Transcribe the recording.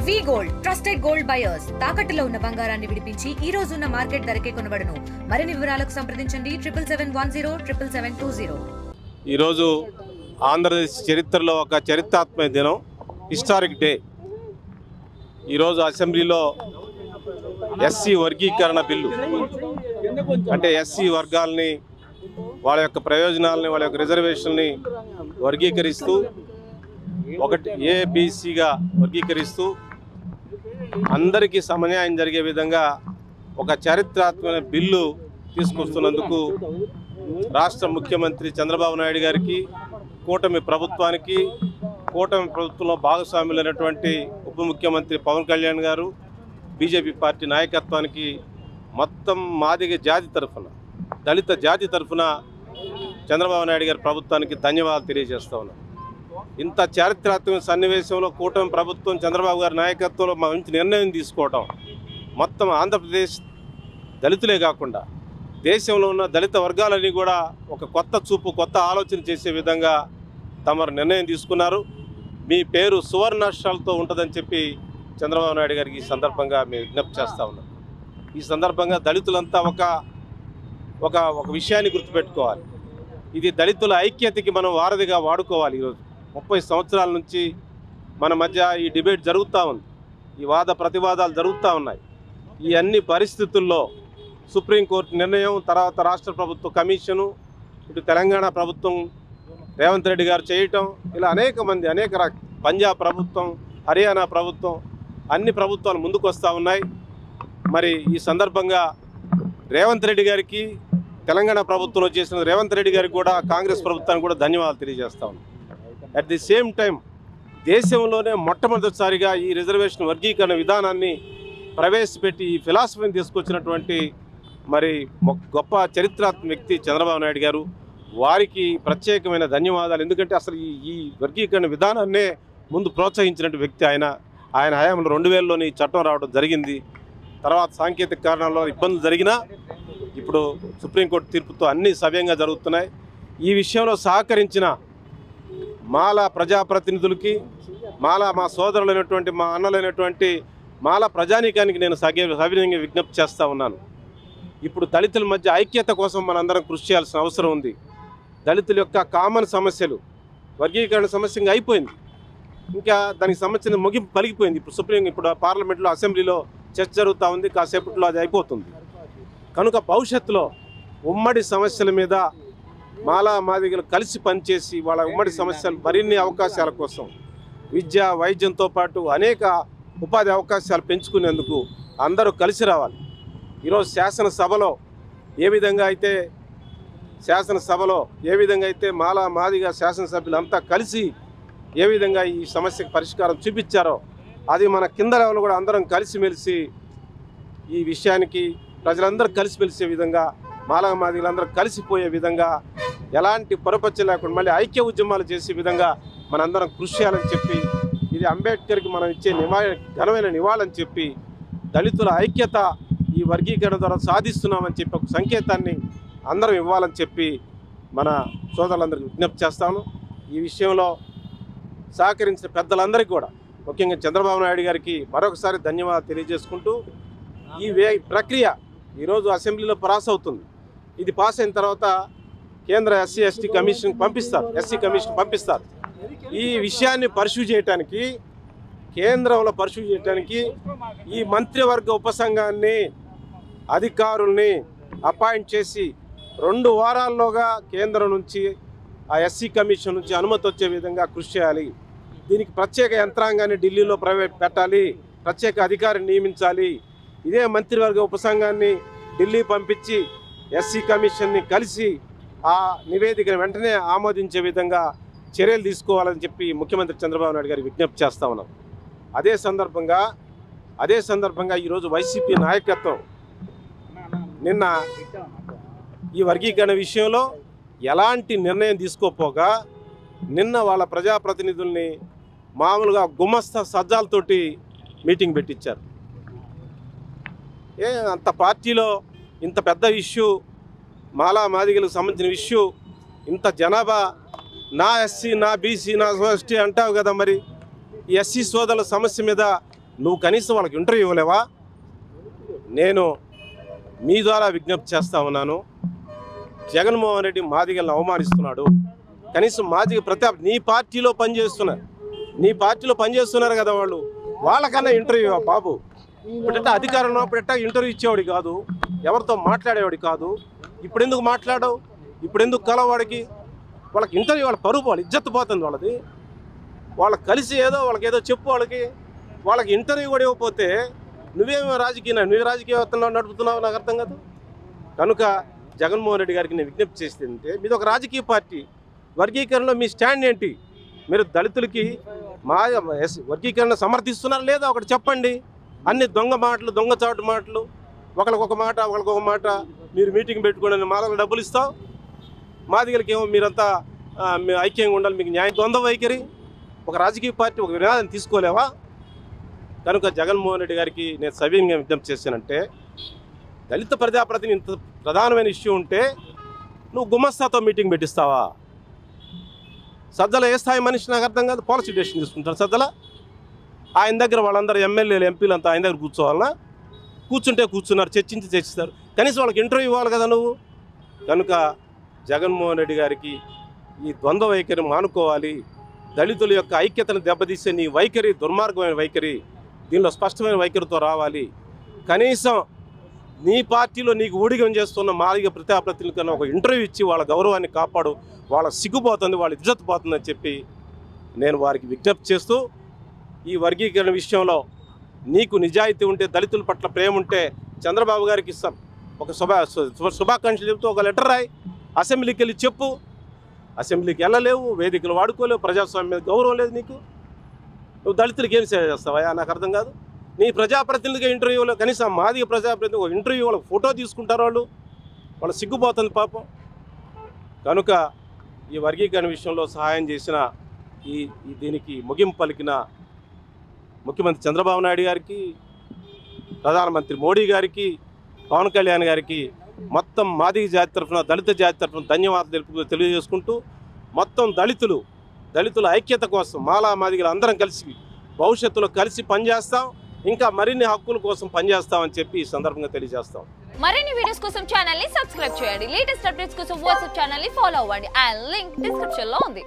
వి gold trusted gold buyers తాకట్టులో ఉన్న బంగారాన్ని విడిపించి ఈ రోజు ఉన్న మార్కెట్ ధరకే కొనబడును. మరిన్ని వివరాలకు సంప్రదించండి 77107720. ఈ రోజు ఆంధ్రప్రదేశ్ చరిత్రలో ఒక చరిత్రాత్మక దినం, హిస్టారిక్ డే. ఈరోజు అసెంబ్లీలో ఎస్సీ వర్గీకరణ బిల్లు, అంటే ఎస్సీ వర్గాల్ని, వాళ్ళ యొక్క ప్రయోజనాలని, వాళ్ళ యొక్క రిజర్వేషన్ని వర్గీకరిస్తూ ఒకటి ఏబిసిగా వర్గీకరిస్తూ అందరికీ సమన్యాయం జరిగే విధంగా ఒక చారిత్రాత్మక బిల్లు తీసుకొస్తున్నందుకు రాష్ట్ర ముఖ్యమంత్రి చంద్రబాబు నాయుడు గారికి, కూటమి ప్రభుత్వానికి, కూటమి ప్రభుత్వంలో భాగస్వాములైనటువంటి ఉప ముఖ్యమంత్రి పవన్ కళ్యాణ్ గారు, బీజేపీ పార్టీ నాయకత్వానికి, మొత్తం మాదిగ జాతి తరఫున, దళిత జాతి తరఫున చంద్రబాబు నాయుడు గారి ప్రభుత్వానికి ధన్యవాదాలు తెలియజేస్తా ఉన్నాం. ఇంత చారిత్రాత్మక సన్నివేశంలో కూటమి ప్రభుత్వం చంద్రబాబు గారి నాయకత్వంలో మంచి నిర్ణయం తీసుకోవటం, మొత్తం ఆంధ్రప్రదేశ్ దళితులే కాకుండా దేశంలో ఉన్న దళిత వర్గాలన్నీ కూడా ఒక కొత్త చూపు, కొత్త ఆలోచన చేసే విధంగా తమరు నిర్ణయం తీసుకున్నారు. మీ పేరు సువర్ణాక్షరాలతో ఉంటుందని చెప్పి చంద్రబాబు నాయుడు గారికి ఈ సందర్భంగా మేము విజ్ఞప్తి చేస్తూ ఉన్నాం. ఈ సందర్భంగా దళితులంతా ఒక విషయాన్ని గుర్తుపెట్టుకోవాలి. ఇది దళితుల ఐక్యతకి మనం వారధిగా వాడుకోవాలి. ఈరోజు 30 సంవత్సరాల నుంచి మన మధ్య ఈ డిబేట్ జరుగుతూ ఉంది, ఈ వాద ప్రతివాదాలు జరుగుతూ ఉన్నాయి. ఈ అన్ని పరిస్థితుల్లో సుప్రీంకోర్టు నిర్ణయం, తర్వాత రాష్ట్ర ప్రభుత్వ కమిషను, ఇటు తెలంగాణ ప్రభుత్వం రేవంత్ రెడ్డి గారు చేయటం, ఇలా అనేక పంజాబ్ ప్రభుత్వం, హర్యానా ప్రభుత్వం, అన్ని ప్రభుత్వాలు ముందుకు వస్తూ ఉన్నాయి. మరి ఈ సందర్భంగా రేవంత్ రెడ్డి గారికి, తెలంగాణ ప్రభుత్వంలో చేసిన రేవంత్ రెడ్డి గారికి కూడా, కాంగ్రెస్ ప్రభుత్వానికి కూడా ధన్యవాదాలు తెలియజేస్తా ఉన్నాం. అట్ ది సేమ్ టైం దేశంలోనే మొట్టమొదటిసారిగా ఈ రిజర్వేషన్ వర్గీకరణ విధానాన్ని ప్రవేశపెట్టి ఈ ఫిలాసఫీని తీసుకొచ్చినటువంటి మరి గొప్ప చరిత్రాత్మక వ్యక్తి చంద్రబాబు నాయుడు గారు. వారికి ప్రత్యేకమైన ధన్యవాదాలు. ఎందుకంటే అసలు ఈ వర్గీకరణ విధానాన్నే ముందు ప్రోత్సహించినటువంటి వ్యక్తి ఆయన. ఆయన హయాంలో 2000లోని చట్టం రావడం జరిగింది. తర్వాత సాంకేతిక కారణాల్లో ఇబ్బందులు జరిగినా ఇప్పుడు సుప్రీంకోర్టు తీర్పుతో అన్నీ సవ్యంగా జరుగుతున్నాయి. ఈ విషయంలో సహకరించిన మాల ప్రజాప్రతినిధులకి, మా సోదరులైనటువంటి, మా అన్నలైనటువంటి మాల ప్రజానీకానికి నేను సవినయంగా విజ్ఞప్తి చేస్తూ ఉన్నాను. ఇప్పుడు దళితుల మధ్య ఐక్యత కోసం మనందరం కృషి చేయాల్సిన అవసరం ఉంది. దళితుల యొక్క కామన్ సమస్యలు, వర్గీకరణ సమస్య ఇంకా అయిపోయింది, ఇంకా దానికి సంబంధించిన ముగింపు పలిగిపోయింది. ఇప్పుడు పార్లమెంట్లో, అసెంబ్లీలో చర్చ జరుగుతూ ఉంది, కాసేపట్లో అది అయిపోతుంది. కనుక భవిష్యత్తులో ఉమ్మడి సమస్యల మీద మాదిగలు కలిసి పనిచేసి వాళ్ళ ఉమ్మడి సమస్యలు, మరిన్ని అవకాశాల కోసం విద్య, వైద్యంతో పాటు అనేక ఉపాధి అవకాశాలు పెంచుకునేందుకు అందరూ కలిసి రావాలి. ఈరోజు శాసనసభలో ఏ విధంగా అయితే మాదిగ శాసనసభ్యులంతా కలిసి ఏ విధంగా ఈ సమస్యకు పరిష్కారం చూపించారో, అది మన కింద లెవెల్ కూడా అందరం కలిసిమెలిసి ఈ విషయానికి ప్రజలందరూ కలిసిమెలిసే విధంగా, మాదిగలందరూ కలిసిపోయే విధంగా, ఎలాంటి పొరపచ్చ లేకుండా మళ్ళీ ఐక్య ఉద్యమాలు చేసే విధంగా మనందరం కృషి చేయాలని చెప్పి, ఇది అంబేద్కర్కి మనం ఇచ్చే ఘనమైన నివాళని చెప్పి, దళితుల ఐక్యత ఈ వర్గీకరణ ద్వారా సాధిస్తున్నామని చెప్పి ఒక సంకేతాన్ని అందరం ఇవ్వాలని చెప్పి మన సోదరులందరికీ విజ్ఞప్తి చేస్తాను. ఈ విషయంలో సహకరించిన పెద్దలందరికీ కూడా, ముఖ్యంగా చంద్రబాబు నాయుడు గారికి మరొకసారి ధన్యవాదాలు తెలియజేసుకుంటూ, ఈ ప్రక్రియ ఈరోజు అసెంబ్లీలో పాస్ అవుతుంది. ఇది పాస్ అయిన తర్వాత కేంద్ర ఎస్సీ కమిషన్ పంపిస్తారు. ఈ విషయాన్ని పరిశూ చేయడానికి, కేంద్రంలో పరిశూ చేయడానికి ఈ మంత్రివర్గ ఉపసంఘాన్ని, అధికారుల్ని అపాయింట్ చేసి 2 వారాల్లోగా కేంద్రం నుంచి, ఆ ఎస్సీ కమిషన్ నుంచి అనుమతి వచ్చే విధంగా కృషి చేయాలి. దీనికి ప్రత్యేక యంత్రాంగాన్ని ఢిల్లీలో పెట్టాలి, ప్రత్యేక అధికారిని నియమించాలి. ఇదే మంత్రివర్గ ఉపసంఘాన్ని ఢిల్లీ పంపించి ఎస్సీ కమిషన్ని కలిసి ఆ నివేదికను వెంటనే ఆమోదించే విధంగా చర్యలు తీసుకోవాలని చెప్పి ముఖ్యమంత్రి చంద్రబాబు నాయుడు గారికి విజ్ఞప్తి చేస్తూ ఉన్నాం. అదే సందర్భంగా ఈరోజు వైసీపీ నాయకత్వం నిన్న ఈ వర్గీకరణ విషయంలో ఎలాంటి నిర్ణయం తీసుకోపోగా, నిన్న వాళ్ళ ప్రజాప్రతినిధుల్ని మామూలుగా గుమస్తా సజ్జాలతోటి మీటింగ్ పెట్టించారు. అంత పార్టీలో ఇంత పెద్ద ఇష్యూ, మాదిగలకు సంబంధించిన ఇష్యూ, ఇంత జనాభా, నా ఎస్సీ, నా బీసీ, నా ఎస్టీ అంటావు కదా, మరి ఈ ఎస్సీ సోదరుల సమస్య మీద నువ్వు కనీసం వాళ్ళకి ఇంటర్వ్యూ ఇవ్వలేవా? నేను మీ ద్వారా విజ్ఞప్తి చేస్తా ఉన్నాను, జగన్మోహన్ రెడ్డి మాదిగలను అవమానిస్తున్నాడు. కనీసం మాదిగ ప్రతాప్ నీ పార్టీలో పనిచేస్తున్నారు కదా వాళ్ళు, వాళ్ళకన్నా ఇంటర్వ్యూ బాబు. ఇప్పుడెట్టా అధికారంలో అప్పుడెట్టా ఇంటర్వ్యూ ఇచ్చేవాడు కాదు, ఎవరితో మాట్లాడేవాడు కాదు. ఇప్పుడు ఎందుకు మాట్లాడవు? ఇప్పుడు ఎందుకు కలవాడికి? వాళ్ళకి ఇంటర్వ్యూ, వాళ్ళ పరువు, వాళ్ళ ఇజ్జత్ పోతుంది వాళ్ళది. వాళ్ళకి కలిసి వాళ్ళకి ఏదో చెప్పు, వాళ్ళకి ఇంటర్వ్యూ కూడా ఇవ్వకపోతే నువ్వు రాజకీయవేత్తలో నడుపుతున్నావు, నాకు అర్థం కాదు. కనుక జగన్మోహన్ రెడ్డి గారికి నేను విజ్ఞప్తి చేస్తుంటే, మీది ఒక రాజకీయ పార్టీ, వర్గీకరణలో మీ స్టాండ్ ఏంటి? మీరు దళితులకి వర్గీకరణ సమర్థిస్తున్నారా లేదా ఒకటి చెప్పండి. అన్ని దొంగ మాటలు, దొంగచాటు మాటలు, ఒకరికొక మాట. మీరు మీటింగ్ పెట్టుకోండి, మాలకు డబ్బులు ఇస్తావు, మాదిగలకి ఏమో మీరంతా ఐక్యంగా ఉండాలి, మీకు న్యాయం. ద్వంద్వ వైఖరి. ఒక రాజకీయ పార్టీ ఒక వినాదం తీసుకోలేవా? కనుక జగన్మోహన్ రెడ్డి గారికి నేను సవ్యంగా విజ్ఞప్తి చేశానంటే, దళిత ప్రజాప్రతిని ఇంత ప్రధానమైన ఇష్యూ ఉంటే నువ్వు గుమస్తాతో మీటింగ్ పెట్టిస్తావా? సజ్జల ఏ స్థాయి మనిషి నాకు అర్థం కాదు. పాలసీ డెసిషన్ తీసుకుంటారు సజ్జల. ఆయన దగ్గర వాళ్ళందరూ ఎమ్మెల్యేలు, ఎంపీలు అంతా ఆయన దగ్గర కూర్చోవాలన్నా? కూర్చున్నారు, చర్చిస్తారు. కనీసం వాళ్ళకి ఇంటర్వ్యూ ఇవ్వాలి కదా నువ్వు. కనుక జగన్మోహన్ రెడ్డి గారికి ఈ ద్వంద్వ వైఖరి మానుకోవాలి. దళితుల యొక్క ఐక్యతను దెబ్బతీసే నీ వైఖరి దుర్మార్గమైన వైఖరి, దీనిలో స్పష్టమైన వైఖరితో రావాలి. కనీసం నీ పార్టీలో నీకు ఊడిగం చేస్తున్న మాదిగ ప్రజాప్రతినిధుల కన్నా ఒక ఇంటర్వ్యూ ఇచ్చి వాళ్ళ గౌరవాన్ని కాపాడు. వాళ్ళ సిగ్గుపోతుంది, వాళ్ళ ఇజ్జత్ పోతుందని చెప్పి నేను వారికి విజ్ఞప్తి చేస్తూ, ఈ వర్గీకరణ విషయంలో నీకు నిజాయితీ ఉంటే, దళితుల పట్ల ప్రేమ ఉంటే చంద్రబాబు గారికి ఇస్తాం ఒక శుభాకాంక్షలు చెబుతూ ఒక లెటర్ రాయి, అసెంబ్లీకి వెళ్ళి చెప్పు. అసెంబ్లీకి వెళ్ళలేవు, వేదికలు వాడుకోలేవు, ప్రజాస్వామ్యం మీద గౌరవం లేదు నీకు. నువ్వు దళితులకి ఏం సేవ చేస్తావా? నాకు అర్థం కాదు. నీ ప్రజాప్రతినిధిగా ఇంటర్వ్యూలో కనీసం మాదిగ ప్రజాప్రతినిధి ఒక ఇంటర్వ్యూ వాళ్ళకి ఫోటో తీసుకుంటారు, వాళ్ళు సిగ్గుపోతుంది పాపం. కనుక ఈ వర్గీకరణ విషయంలో సహాయం చేసిన దీనికి ముగింపు పలికిన ముఖ్యమంత్రి చంద్రబాబు నాయుడు గారికి, ప్రధానమంత్రి మోడీ గారికి, పవన్ కళ్యాణ్ గారికి, మొత్తం మాదిగ జాతి తరఫున, దళిత జాతి తరఫున ధన్యవాదాలు తెలియజేసుకుంటూ, మొత్తం దళితుల ఐక్యత కోసం మాలా మాదిగలు అందరం కలిసి భవిష్యత్తులో కలిసి పనిచేస్తాం, ఇంకా మరిన్ని హక్కుల కోసం పనిచేస్తామని చెప్పి ఈ సందర్భంగా తెలియజేస్తాం. మరిన్ని వీడియోస్ కోసం ఛానల్ ని సబ్స్క్రైబ్ చేయండి. లేటెస్ట్ అప్డేట్స్ కోసం వాట్సాప్ ఛానల్ ని ఫాలో అవ్వండి. ఆ లింక్ డిస్క్రిప్షన్ లో ఉంది.